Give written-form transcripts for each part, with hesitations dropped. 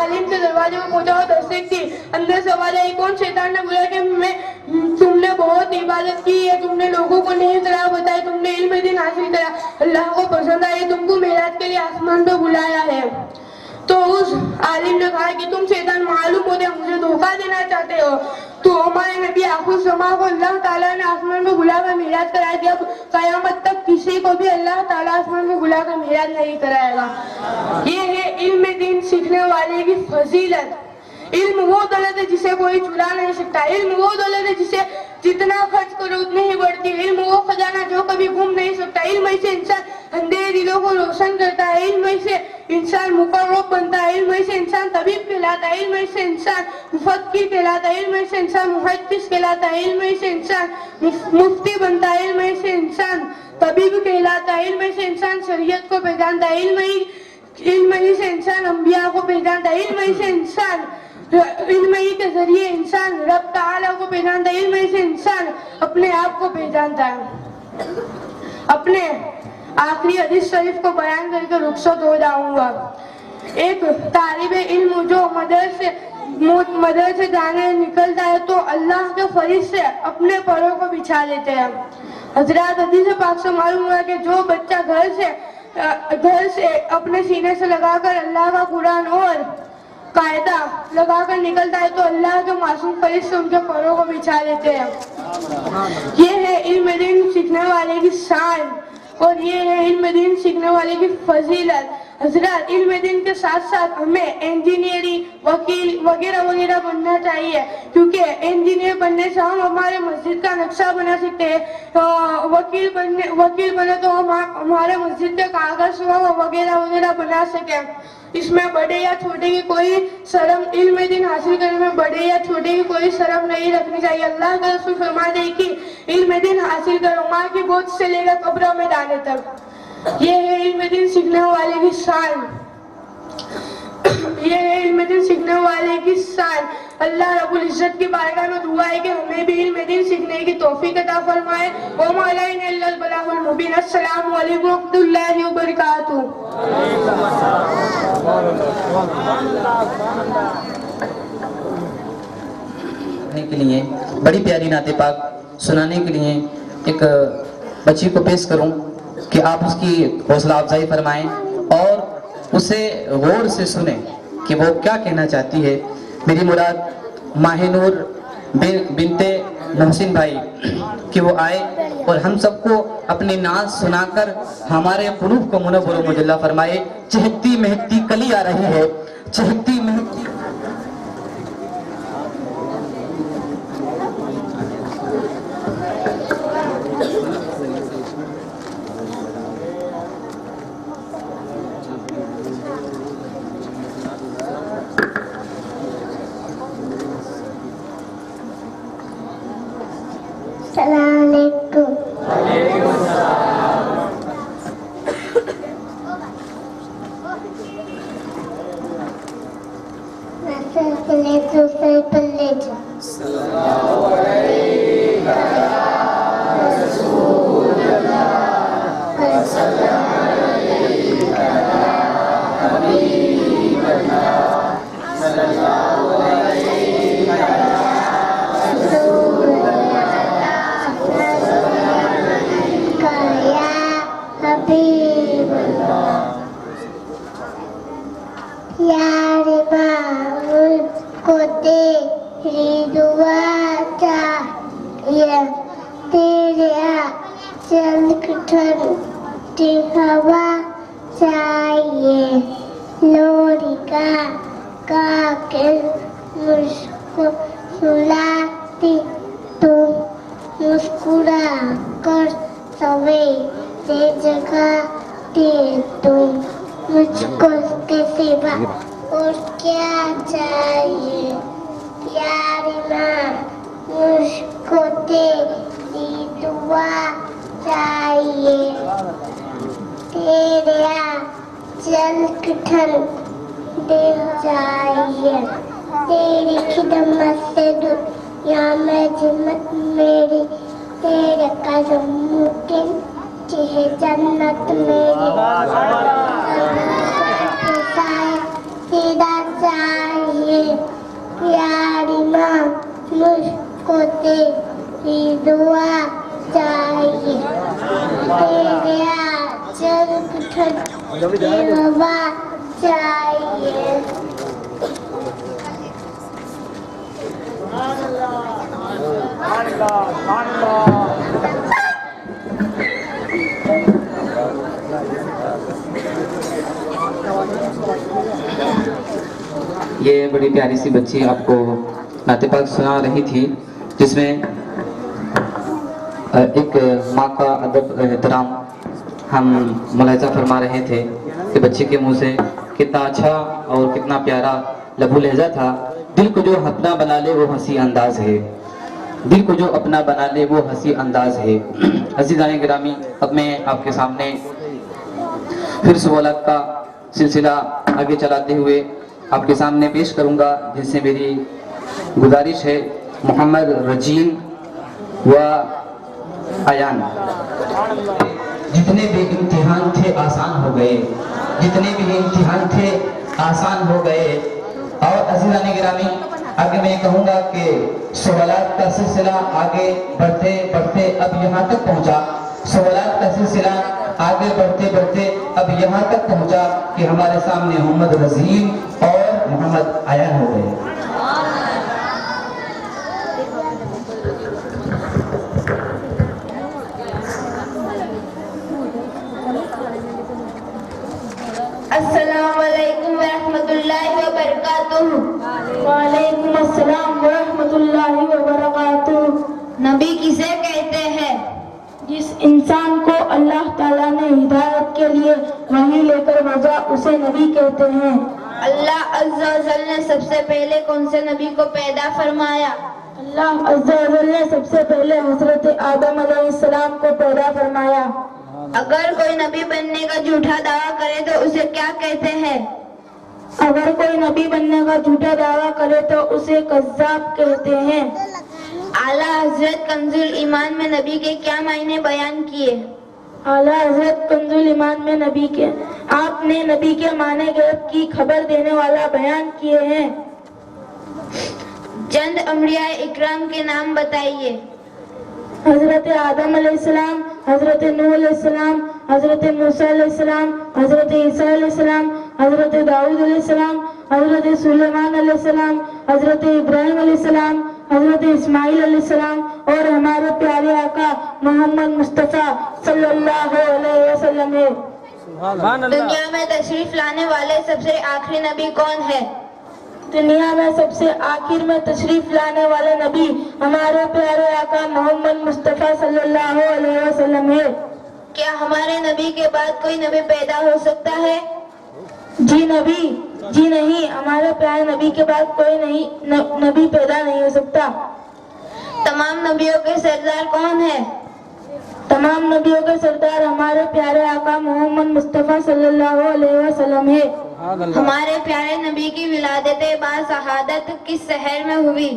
आलिम के दरवाजे में पहुंचा और तस्दीक थी। अंदर सवाल है कौन? शैतान ने बोला कि तुमने बहुत इबादत की है, तुमने लोगों को नहीं तरह बताया, तुमने इल्म दिन हासिल करा, अल्लाह को पसंद आया, तुमको मेराज के लिए आसमान पे बुलाया है। तो उस आलिम ने कहा कि तुम शैतान मालूम होते मुझे धोखा देना चाहते हो। तो हमारे नबी आखिर समा को अल्लाह ताला ने आसमान में बुलाकर मेराज कराया दिया। कयामत तक किसी को भी अल्लाह ताला आसमान में बुलाकर मेराज नहीं कराएगा। ये है इल्म दीन सीखने वाले की फजीलत। इल्म वो दौलत है जिसे कोई चुरा नहीं सकता। इल्म वो दौलत है जिसे जितना खर्च करो उतनी ही बढ़ती है। इल्म वो खजाना जो कभी घूम नहीं सकता। इल्म से इंसान अंधेरे दिलों को रोशन करता है। इल्म से इंसान मुकर्रब बनता है। इल्म से इंसान तबीब कहलाता है। इल्म से इंसान मुफक्किर कहलाता है। इल्म से इंसान मुहद्दिस कहलाता है। इल्म से इंसान मुफ्ती बनता है। इल्म से इंसान तबीब कहलाता है। इल्म से इंसान शरीयत को पहचानता है। इल्म ही से इंसान अंबिया को पहचानता है। इल्म ही से इंसान इल्म ही के जरिए इंसान रब ताला को पहचानता है। इल्म ही से इंसान अपने आप को पहचानता है। अपने आखिरी हदीस शरीफ को बयान करके रुखसत हो जाऊंगा। एक तालिबे इल्म जो मदरसे जाने निकलता है तो अल्लाह के फरिश्ते अपने परों को बिछा लेते हैं। हजरत हदीस पाक से मालूम हुआ कि जो बच्चा घर से अपने सीने से लगाकर अल्लाह का कुरान और कायदा लगाकर निकलता है तो अल्लाह के मासूम फरिश्ते उनके परों को बिछा देते हैं। ये है इल्म दीन सीखने वाले की शान और ये है इल्म दीन सीखने वाले की फजीलत। हजरत इल्म दीन के साथ साथ हमें इंजीनियरिंग वकील वगैरह वगैरह बनना चाहिए, क्योंकि इंजीनियर बनने से हम हमारे मस्जिद का नक्शा बना सकते हैं। वकील बने तो हम हमारे मस्जिद के कागज वगैरह वगैरह बना सके। इसमें बड़े या छोटे की कोई शर्म, इल्म दीन हासिल करने में बड़े या छोटे की कोई शर्म नहीं रखनी चाहिए। अल्लाह का रसूल फरमाते हैं कि इल्म दीन हासिल करो माँ की गोद से लेकर कब्र में डालने तक। ये है इल्म दीन सीखने वाले की शान। ये है इल्म दीन सीखने वाले की शान। अल्लाह रब्बुल इज्जत की बारगाह में दुआ है कि हमें भी इल्म दीन सीखने की तौफीक अता फरमाए। व मा अलैना इल्लल बलागुल मुबीन। अस्सलामु अलैकुम व रहमतुल्लाहि व बरकातुहू। के लिए बड़ी प्यारी नाते पाक सुनाने के लिए एक बच्ची को पेश करूं कि आप उसकी हौसला अफजाई फरमाएं और उसे गौर से सुने कि वो क्या कहना चाहती है। मेरी मुराद माहिनूर बिनते मोहसिन भाई कि वो आए और हम सबको अपनी नाज सुनाकर हमारे कुलूब को मुनव्वर व मुजल्ला फरमाए। चहकती महकती कली आ रही है, चहकती महकती तेरी खिदमत से दुनिया में जिम्मत मेरी, तेरे कदम मुमकिन है जन्नत मेरी। सीधा चाहिए प्यारी माँ मुझको तेरी दुआ चाहिए तेरे आंचल की ठंडी हवा चाहिए ये बड़ी प्यारी सी बच्ची आपको नाते पाक सुना रही थी, जिसमें एक माँ का अदब एहतराम हम मुलाहिजा फरमा रहे थे कि बच्चे के मुंह से कितना अच्छा और कितना प्यारा लबू लहजा था। दिल को जो अपना बना ले वो हंसी अंदाज है, दिल को जो अपना बना ले वो हंसी अंदाज है। अज़ीज़ान गिरामी, अब मैं आपके सामने फिर सवालात का सिलसिला आगे चलाते हुए आपके सामने पेश करूंगा, जिनसे मेरी गुजारिश है मोहम्मद रजीन व आयान। जितने भी इम्तिहान थे आसान हो गए, जितने भी इम्तिहान थे आसान हो गए। और अज़ीज़ान गिरामी, आगे मैं कहूँगा कि सवालात का सिलसिला आगे बढ़ते बढ़ते अब यहाँ तक पहुँचा, सवालात का सिलसिला आगे बढ़ते बढ़ते अब यहाँ तक पहुँचा कि हमारे सामने मोहम्मद रजीन और मोहम्मद आयान हो गए। अस्सलामुअलैकुम वरहमतुल्लाहि वबरकातुहू। वालेकुम अस्सलाम वरहमतुल्लाहि वबरकातुहू। नबी किसे कहते हैं? जिस इंसान को अल्लाह ताला ने हिदायत के लिए वही लेकर भेजा उसे नबी कहते हैं। अल्लाह अज़्ज़ा व जल ने सबसे पहले कौन से नबी को पैदा फरमाया? अल्लाह अज़्ज़ा व जल ने सबसे पहले हज़रत आदम अलैहिस्सलाम को पैदा फरमाया। अगर कोई नबी बनने का झूठा दावा करे तो उसे क्या कहते हैं? अगर कोई नबी बनने का झूठा दावा करे तो उसे कज़्ज़ाब कहते हैं। आला हजरत कंजुल ईमान में नबी के क्या मायने बयान किए? आला हजरत कंजुल ईमान में नबी के आपने नबी के माने गैब की खबर देने वाला बयान किए हैं। चंद अंबिया इकराम के नाम बताइए। हजरत आदम अलैहिस्सलाम, हजरत नूह अलैहिस्सलाम, हजरत मूसा अलैहिस्सलाम, हजरत ईसा अलैहिस्सलाम, हजरत दाऊद अलैहिस्सलाम, हजरत सुलेमान अलैहिस्सलाम, हजरत इब्राहिम अलैहिस्सलाम, हजरत इस्माइल अलैहिस्सलाम और हमारे प्यारे आका मोहम्मद मुस्तफ़ा सल्लल्लाहु अलैहि वसल्लम है। दुनिया में तशरीफ लाने वाले सबसे आखिरी नबी कौन है? दुनिया में सबसे आखिर में तशरीफ लाने वाले नबी हमारे प्यारे आका मोहम्मद मुस्तफ़ा सल्लल्लाहु अलैहि वसल्लम है। क्या हमारे नबी के बाद कोई नबी पैदा हो सकता है? जी नहीं, हमारे प्यारे नबी के बाद कोई नबी पैदा नहीं हो सकता। तमाम नबियों के सरदार कौन है? तमाम नबियों के सरदार हमारे प्यारे आका मोहम्मद मुस्तफ़ा सल्लल्लाहु अलैहि वसल्लम है। हमारे प्यारे नबी की विलादत बाशहादत किस शहर में हुई?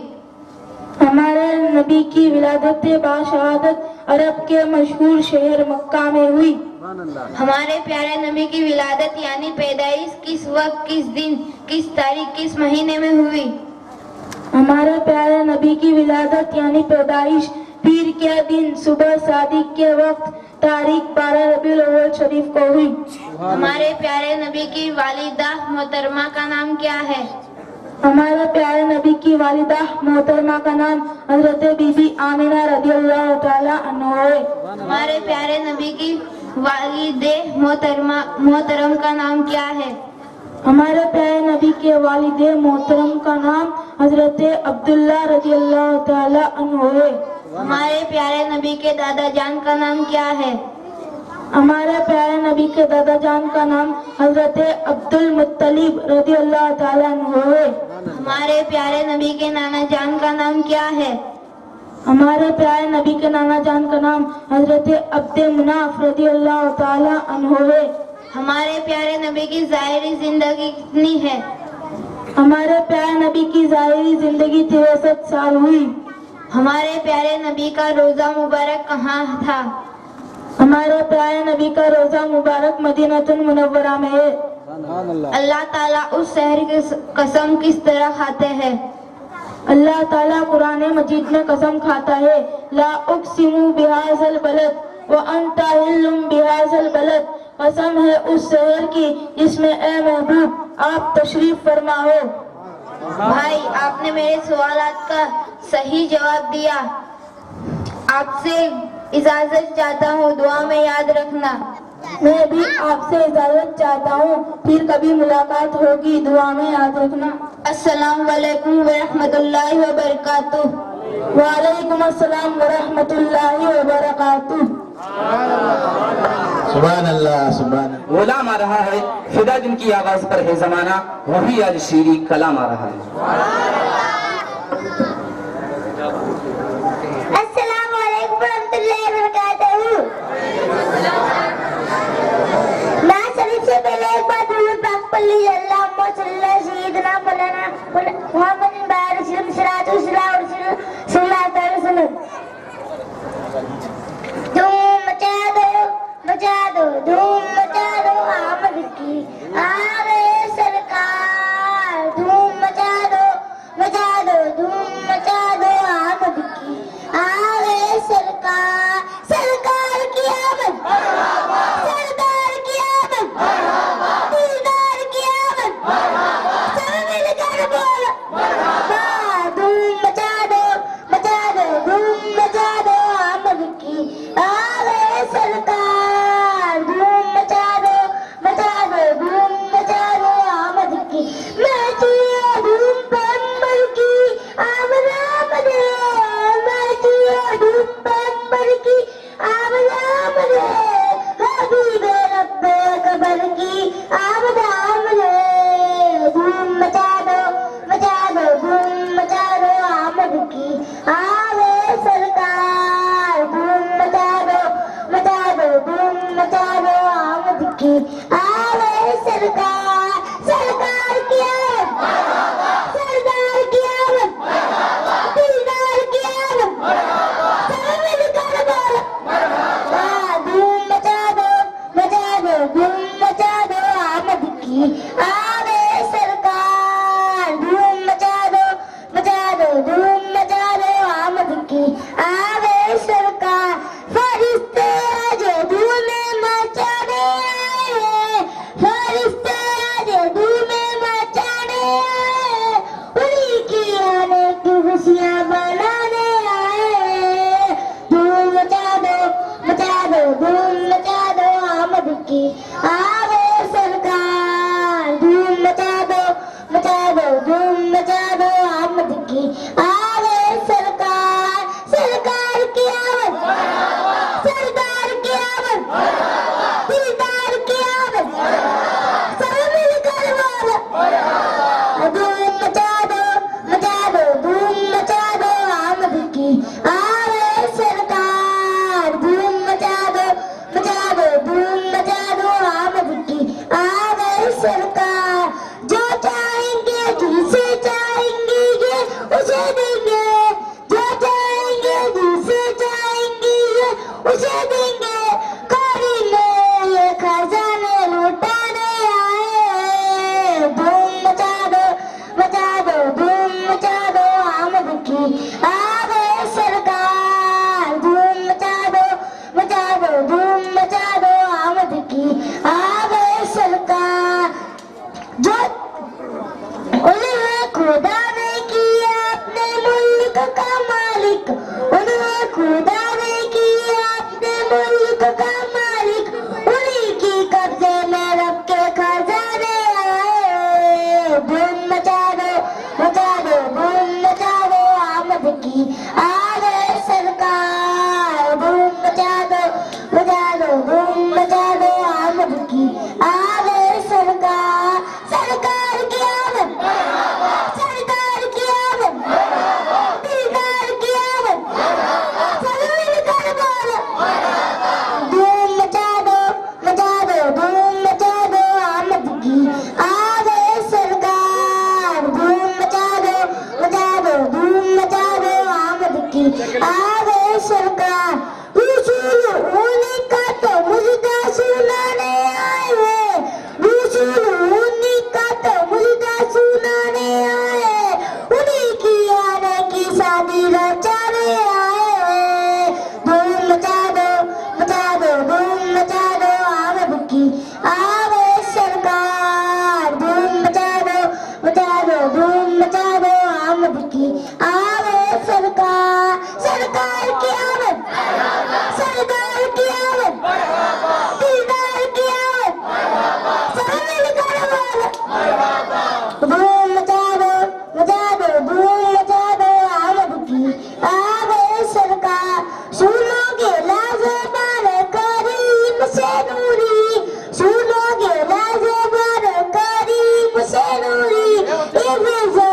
हमारे नबी की विलादत बाशहादत अरब के मशहूर शहर मक्का में हुई। हमारे प्यारे नबी की विलादत यानी पैदाइश किस वक्त, किस दिन, किस तारीख, किस महीने में हुई? हमारे प्यारे नबी की विलादत यानी पैदाइश पीर के दिन सुबह सादिक के वक्त तारीख 12 रबीउल अव्वल शरीफ को हुई। हमारे प्यारे नबी की वालिदा मोहतरमा का नाम क्या है? हमारे प्यारे नबी की वालिदा मोहतरमा का नाम हजरत बीबी आमिना रदियल्लाहु ताला अन्हा है। हमारे प्यारे नबी की वालिदे मोहतरम का नाम क्या है? हमारे प्यारे नबी के वालिदे मोहतरम का नाम हजरत अब्दुल्ला रदियल्लाहु ताला अन्हा है। हमारे प्यारे नबी के दादा जान का नाम क्या है? हमारे प्यारे नबी के दादा जान का नाम हजरत अब्दुल मुत्तलिब रदियल्लाहु ताला अन्हु है। हमारे प्यारे नबी के नाना जान का नाम क्या है? हमारे प्यारे नबी के नाना जान का नाम हजरत अब्दे मुनाफ रदियल्लाहु ताला अन्हु है। हमारे प्यारे नबी की ज़ाहिरी जिंदगी कितनी है? हमारे प्यारे नबी की ज़ाहिरी जिंदगी 63 साल हुई। हमारे प्यारे नबी का रोजा मुबारक कहाँ था? हमारे प्यारे नबी का रोजा मुबारक मदीनतुल मुनव्वरा में है। اللہ تعالیٰ اس شہر کی قسم کس طرح کھاتے ہیں؟ اللہ تعالیٰ قرآن مجید میں قسم کھاتا ہے لا اقسم بہذا البلد وانت حل بہذا البلد، قسم ہے اس شہر کی جس میں اے محبوب آپ تشریف فرما ہو۔ بھائی آپ نے میرے سوالات کا صحیح جواب دیا، آپ سے اجازت چاہتا ہوں، دعا میں یاد رکھنا۔ میں بھی آپ سے اجازت چاہتا ہوں، پھر کبھی ملاقات ہوگی، دعا میں یاد رکھنا۔ السلام علیکم ورحمۃ اللہ وبرکاتہ۔ وعلیکم السلام ورحمۃ اللہ وبرکاتہ۔ سبحان اللہ سبحان اللہ۔ غلام آ رہا ہے، فدا جن کی آواز پر ہے زمانہ، وہی آج شیری کلام آ رہا ہے۔ السلام علیکم ورحمۃ اللہ وبرکاتہ۔ میں سب سے پہلے ایک بار درود پاک پڑھ لیجیے، اللہم صلی اللہ سیدنا مولانا محمد بارک وسلم صلاۃ والسلام صلی اللہ علیہ وسلم۔ دھوم مچا دو دھوم مچا دو آمد کی آ گئے سرکار، دھوم مچا دو دھوم مچا دو آمد کی آ گئے سرکار، سرکار کی آمد، سرکار کی آمد، دیدار کی آمد، سب مل کر بولو دھوم مچا دو دھوم مچا دو آمد کی آ گئے سرکار، دھوم مچا دو دھوم مچا دو آمد کی، ناچیے دھوم پیغمبر کی آمد آمد ہے، ناچیے دھوم پیغمبر کی آمد آمد ہے، حبیب رب قبر کی آمد آمد ہے، دھوم مچا دو دھوم مچا دو آمد کی آ گئے سرکار، دھوم مچا دو دھوم مچا دو آمد کی آ گئے سرکار، سرکار کی آمد، سرکار کی آمد، دیدار کی آمد، سب مل کر بولو دھوم مچا دو دھوم مچا دو آمد کی آ گئے سرکار، دھوم مچا دو دھوم مچا دو آمد کی آ گئے سرکار، فرشتے آج دھوم مچانے آئے، فرشتے آج دھوم مچانے آئے، انہی کی آنے کی خوشیاں منانے آئے، دھوم مچا دو دھوم مچا دو آمد کی آ گئے سرکار، دھوم مچا دو دھوم مچا دو آمد کی آ گئے سرکار، سرکار کی آمد، سرکار کی آمد، دیدار کی آمد، سب مل کر بولو دھوم مچا دو دھوم مچا دو آمد کی آ گئے سرکار، دھوم مچا دو دھوم مچا دو آمد کی آ گئے سرکار، جو چاہیں گے جسے چاہیں گے یہ اسے دیں گے، جو چاہیں گے جسے چاہیں گے یہ اسے دیں گے، کاری میں یہ خزانے لوٹانے آئے، دھوم مچا دو دھوم مچا دو آمد کی آ گئے سرکار، دھوم مچا دو دھوم مچا دو آمد کی آ گئے سرکار، جو انہیں خدا نے کیا اپنے ملک کا مالک، انہیں خدا نے کیا اپنے ملک کا مالک، انہیں کی قبضے میں رب کے خزانے آئے، دھوم مچا دو دھوم مچا دو آمد کی آ گئے سرکار، دھوم مچا دو دھوم مچا دو آمد کی آ گئے سرکار، سرکار کی آمد، سرکار کی آمد، دیدار کی آمد، سب مل کر بولو دھوم مچا دو دھوم مچا دو آمد کی آ گئے سرکار، دھوم مچا دو دھوم مچا دو آمد کی अजीज